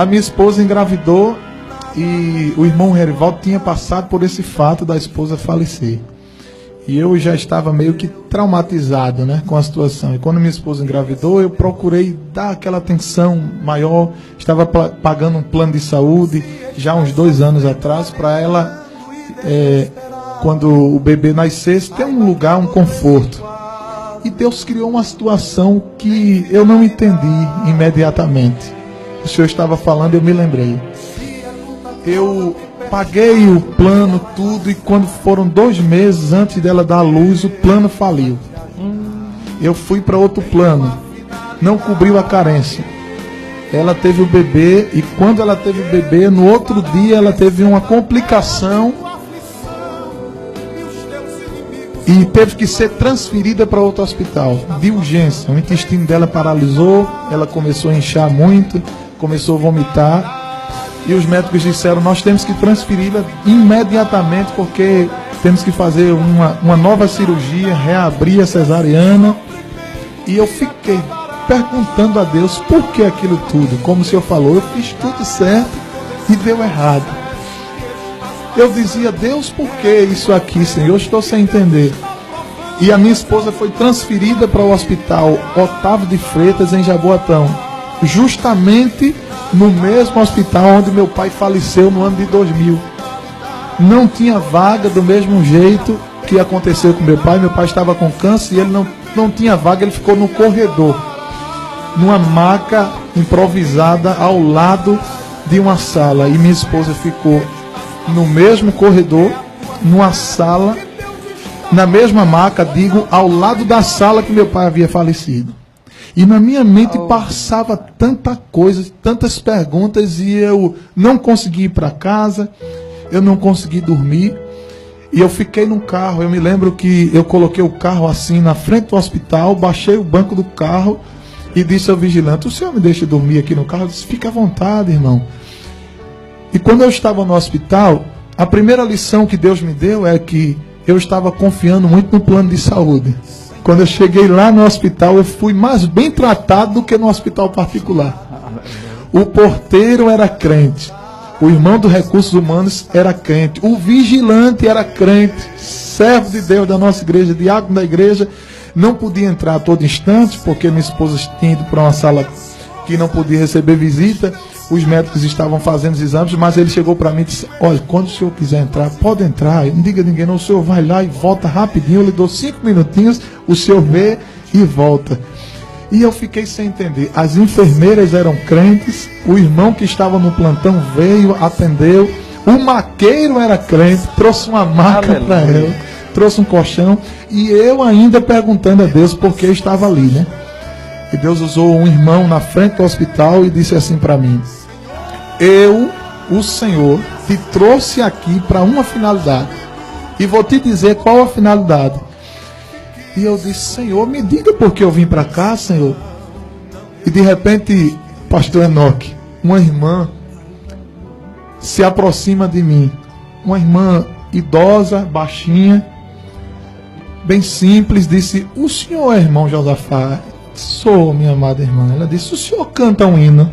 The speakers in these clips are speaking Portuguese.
a minha esposa engravidou e o irmão Herivaldo tinha passado por esse fato da esposa falecer. E eu já estava meio que traumatizado, né, com a situação. E quando minha esposa engravidou, eu procurei dar aquela atenção maior. Estava pagando um plano de saúde já uns 2 anos atrás para ela, quando o bebê nascesse, ter um lugar, um conforto. E Deus criou uma situação que eu não entendi imediatamente. O Senhor estava falando, eu me lembrei. Eu paguei o plano, tudo, e quando foram 2 meses antes dela dar à luz, o plano faliu. Eu fui para outro plano, não cobriu a carência. Ela teve o bebê, e quando ela teve o bebê, no outro dia ela teve uma complicação e teve que ser transferida para outro hospital, de urgência. O intestino dela paralisou, ela começou a inchar muito, começou a vomitar. E os médicos disseram, nós temos que transferi-la imediatamente, porque temos que fazer uma nova cirurgia, reabrir a cesariana. E eu fiquei perguntando a Deus, por que aquilo tudo? Como o Senhor falou, eu fiz tudo certo e deu errado. Eu dizia, Deus, por que isso aqui, Senhor? Eu estou sem entender. E a minha esposa foi transferida para o hospital Otávio de Freitas, em Jaboatão. Justamente no mesmo hospital onde meu pai faleceu no ano de 2000. Não tinha vaga do mesmo jeito que aconteceu com meu pai. Meu pai estava com câncer e ele não tinha vaga, ele ficou no corredor, numa maca improvisada ao lado de uma sala. E minha esposa ficou no mesmo corredor, numa sala, na mesma maca, digo, ao lado da sala que meu pai havia falecido. E na minha mente passava tanta coisa, tantas perguntas, e eu não consegui ir para casa, eu não consegui dormir, e eu fiquei no carro. Eu me lembro que eu coloquei o carro assim na frente do hospital, baixei o banco do carro e disse ao vigilante, o senhor me deixa dormir aqui no carro? Eu disse, fica à vontade, irmão. E quando eu estava no hospital, a primeira lição que Deus me deu é que eu estava confiando muito no plano de saúde. Quando eu cheguei lá no hospital, eu fui mais bem tratado do que no hospital particular. O porteiro era crente, o irmão dos recursos humanos era crente, o vigilante era crente, servo de Deus da nossa igreja, diácono da igreja. Não podia entrar a todo instante, porque minha esposa tinha ido para uma sala que não podia receber visita. Os médicos estavam fazendo os exames, mas ele chegou para mim e disse, olha, quando o senhor quiser entrar, pode entrar, não diga a ninguém não, o senhor vai lá e volta rapidinho, eu lhe dou 5 minutinhos, o senhor vê e volta. E eu fiquei sem entender. As enfermeiras eram crentes, o irmão que estava no plantão veio, atendeu, o maqueiro era crente, trouxe uma maca para ela, trouxe um colchão, e eu ainda perguntando a Deus por que eu estava ali, né? E Deus usou um irmão na frente do hospital e disse assim para mim, eu, o Senhor, te trouxe aqui para uma finalidade. E vou te dizer qual a finalidade. E eu disse, Senhor, me diga por que eu vim para cá, Senhor. E de repente, pastor Enoque, uma irmã se aproxima de mim. Uma irmã idosa, baixinha, bem simples, disse, o senhor é irmão Josafá? Sou, minha amada irmã. Ela disse, o senhor canta um hino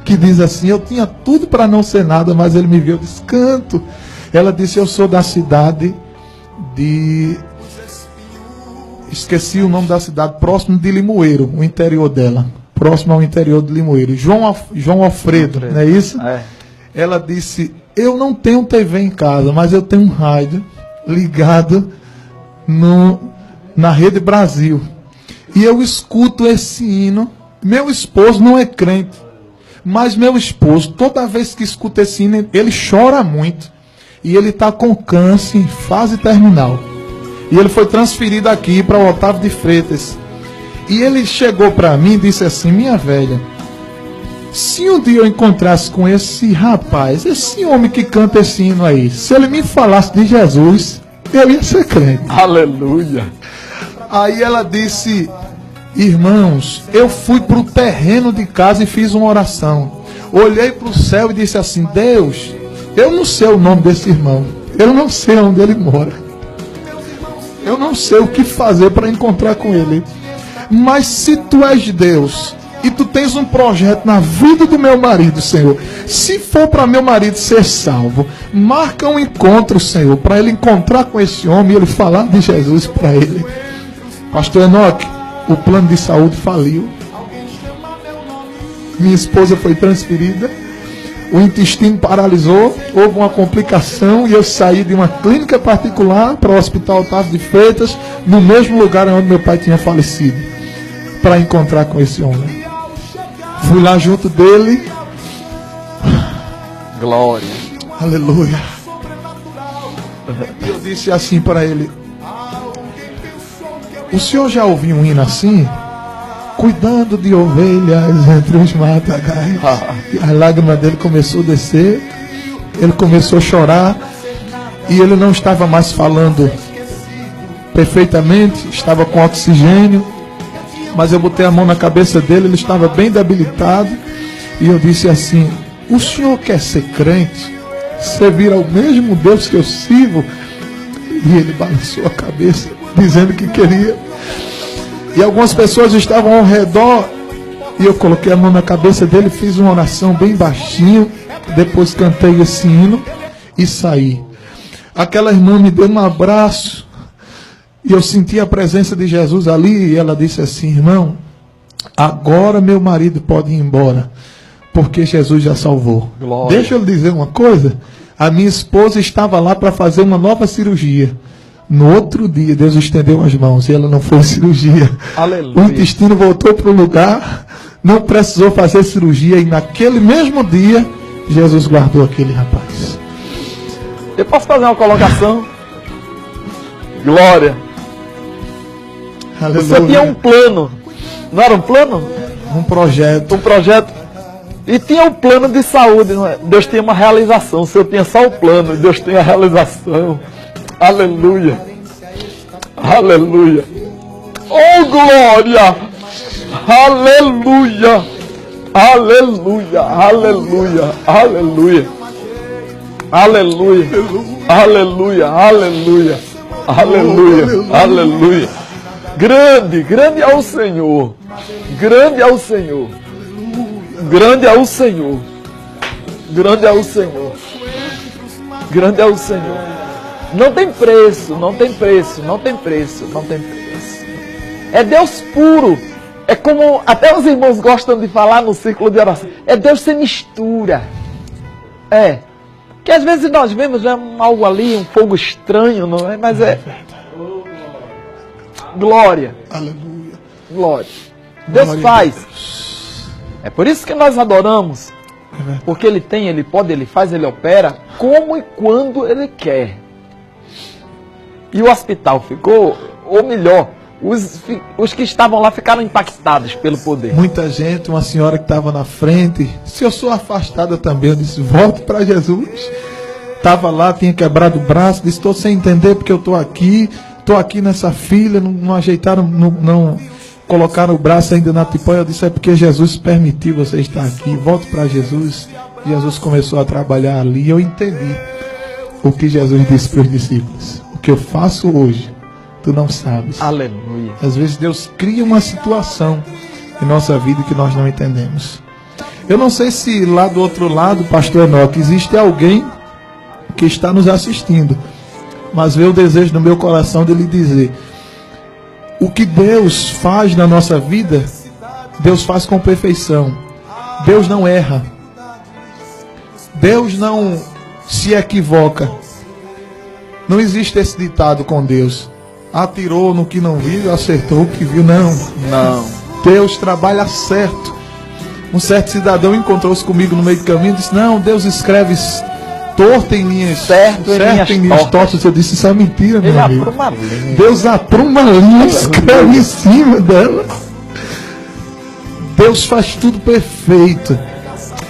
que diz assim, eu tinha tudo para não ser nada, mas ele me viu, eu disse, canto. Ela disse, eu sou da cidade de... Esqueci o nome da cidade, próximo de Limoeiro, o interior dela. Próximo ao interior de Limoeiro. João Alfredo, não é isso? É. Ela disse, eu não tenho TV em casa, mas eu tenho um rádio ligado na Rede Brasil. E eu escuto esse hino. Meu esposo não é crente, mas meu esposo, toda vez que escuta esse hino, ele chora muito. E ele está com câncer em fase terminal. E ele foi transferido aqui para o Otávio de Freitas. E ele chegou para mim e disse assim, minha velha, se um dia eu encontrasse com esse rapaz, esse homem que canta esse hino aí, se ele me falasse de Jesus, eu ia ser crente. Aleluia. Aí ela disse, irmãos, eu fui para o terreno de casa e fiz uma oração. Olhei para o céu e disse assim, Deus, eu não sei o nome desse irmão, eu não sei onde ele mora, eu não sei o que fazer para encontrar com ele, mas se tu és Deus, e tu tens um projeto na vida do meu marido, Senhor. Se for para meu marido ser salvo, marca um encontro, Senhor, para ele encontrar com esse homem e ele falar de Jesus para ele. Pastor Enoque, o plano de saúde faliu. Minha esposa foi transferida, o intestino paralisou, houve uma complicação e eu saí de uma clínica particular para o Hospital Otávio de Freitas, no mesmo lugar onde meu pai tinha falecido, para encontrar com esse homem. Fui lá junto dele. Glória. Aleluia. E eu disse assim para ele: o senhor já ouviu um hino assim? Cuidando de ovelhas entre os matagais. E a lágrima dele começou a descer. Ele começou a chorar. E ele não estava mais falando perfeitamente. Estava com oxigênio. Mas eu botei a mão na cabeça dele. Ele estava bem debilitado. E eu disse assim: o senhor quer ser crente? Servir ao mesmo Deus que eu sirvo? E ele balançou a cabeça, dizendo que queria. E algumas pessoas estavam ao redor. E eu coloquei a mão na cabeça dele, fiz uma oração bem baixinho. Depois cantei esse hino e saí. Aquela irmã me deu um abraço. E eu senti a presença de Jesus ali. E ela disse assim: irmão, agora meu marido pode ir embora, porque Jesus já salvou. Glória. Deixa eu lhe dizer uma coisa. A minha esposa estava lá para fazer uma nova cirurgia. No outro dia, Deus estendeu as mãos e ela não foi cirurgia. Aleluia. O intestino voltou para o lugar, não precisou fazer cirurgia. E naquele mesmo dia, Jesus guardou aquele rapaz. Eu posso fazer uma colocação? Glória. Aleluia. Você tinha um plano. Não era um plano? Um projeto. Um projeto. E tinha um plano de saúde. Não é? Deus tinha uma realização. O Senhor tinha só o plano. Deus tem a realização. Aleluia. Aleluia. Oh, glória. Aleluia. Aleluia. Aleluia. Aleluia. Aleluia. Aleluia. Aleluia. Aleluia. Aleluia. Grande, grande é o Senhor. Grande é o Senhor. Grande é o Senhor. Grande é o Senhor. Grande é o Senhor. Não tem preço, não tem preço, não tem preço, não tem preço. É Deus puro. É como até os irmãos gostam de falar no círculo de oração. É Deus sem mistura. É. Que às vezes nós vemos algo ali, um fogo estranho, não é? Mas é. Glória. Aleluia. Glória. Deus Glória faz. a Deus. É por isso que nós adoramos. Porque Ele tem, Ele pode, Ele faz, Ele opera como e quando Ele quer. E o hospital ficou, ou melhor, os que estavam lá ficaram impactados pelo poder. Muita gente, uma senhora que estava na frente. Se eu sou afastada também, eu disse: volte para Jesus. Estava lá, tinha quebrado o braço, disse: estou sem entender porque eu estou aqui nessa fila, não ajeitaram, não colocaram o braço ainda na tipóia. Eu disse: é porque Jesus permitiu você estar aqui, volte para Jesus. Jesus começou a trabalhar ali e eu entendi o que Jesus disse para os discípulos. O que eu faço hoje, tu não sabes. Aleluia. Às vezes Deus cria uma situação em nossa vida que nós não entendemos. Eu não sei se lá do outro lado, pastor Enoque, existe alguém que está nos assistindo, mas veio o desejo no meu coração de lhe dizer: o que Deus faz na nossa vida, Deus faz com perfeição. Deus não erra. Deus não se equivoca. Não existe esse ditado com Deus: atirou no que não viu, acertou o que viu. Não. Não. Deus trabalha certo. Um certo cidadão encontrou-se comigo no meio do caminho e disse: não, Deus escreve torto em linhas certo em linhas tortas. Eu disse: isso é mentira, meu amigo. Apruma a linha. Deus apruma a linha e escreve em cima dela. Deus faz tudo perfeito.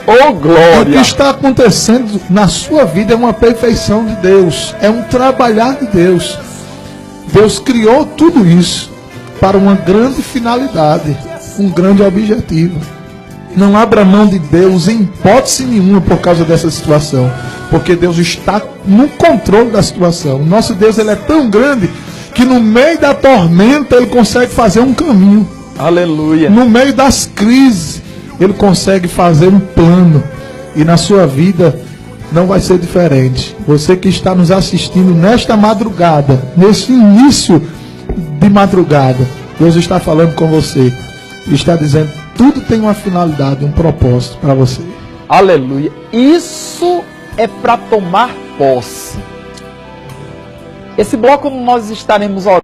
Oh, glória. O que está acontecendo na sua vida é uma perfeição de Deus. É um trabalhar de Deus. Deus criou tudo isso para uma grande finalidade, um grande objetivo. Não abra mão de Deus em hipótese nenhuma por causa dessa situação, porque Deus está no controle da situação. O nosso Deus, ele é tão grande que no meio da tormenta ele consegue fazer um caminho. Aleluia. No meio das crises, Ele consegue fazer um plano. E na sua vida não vai ser diferente. Você que está nos assistindo nesta madrugada, nesse início de madrugada, Deus está falando com você. Está dizendo, tudo tem uma finalidade, um propósito para você. Aleluia. Isso é para tomar posse. Esse bloco nós estaremos orando.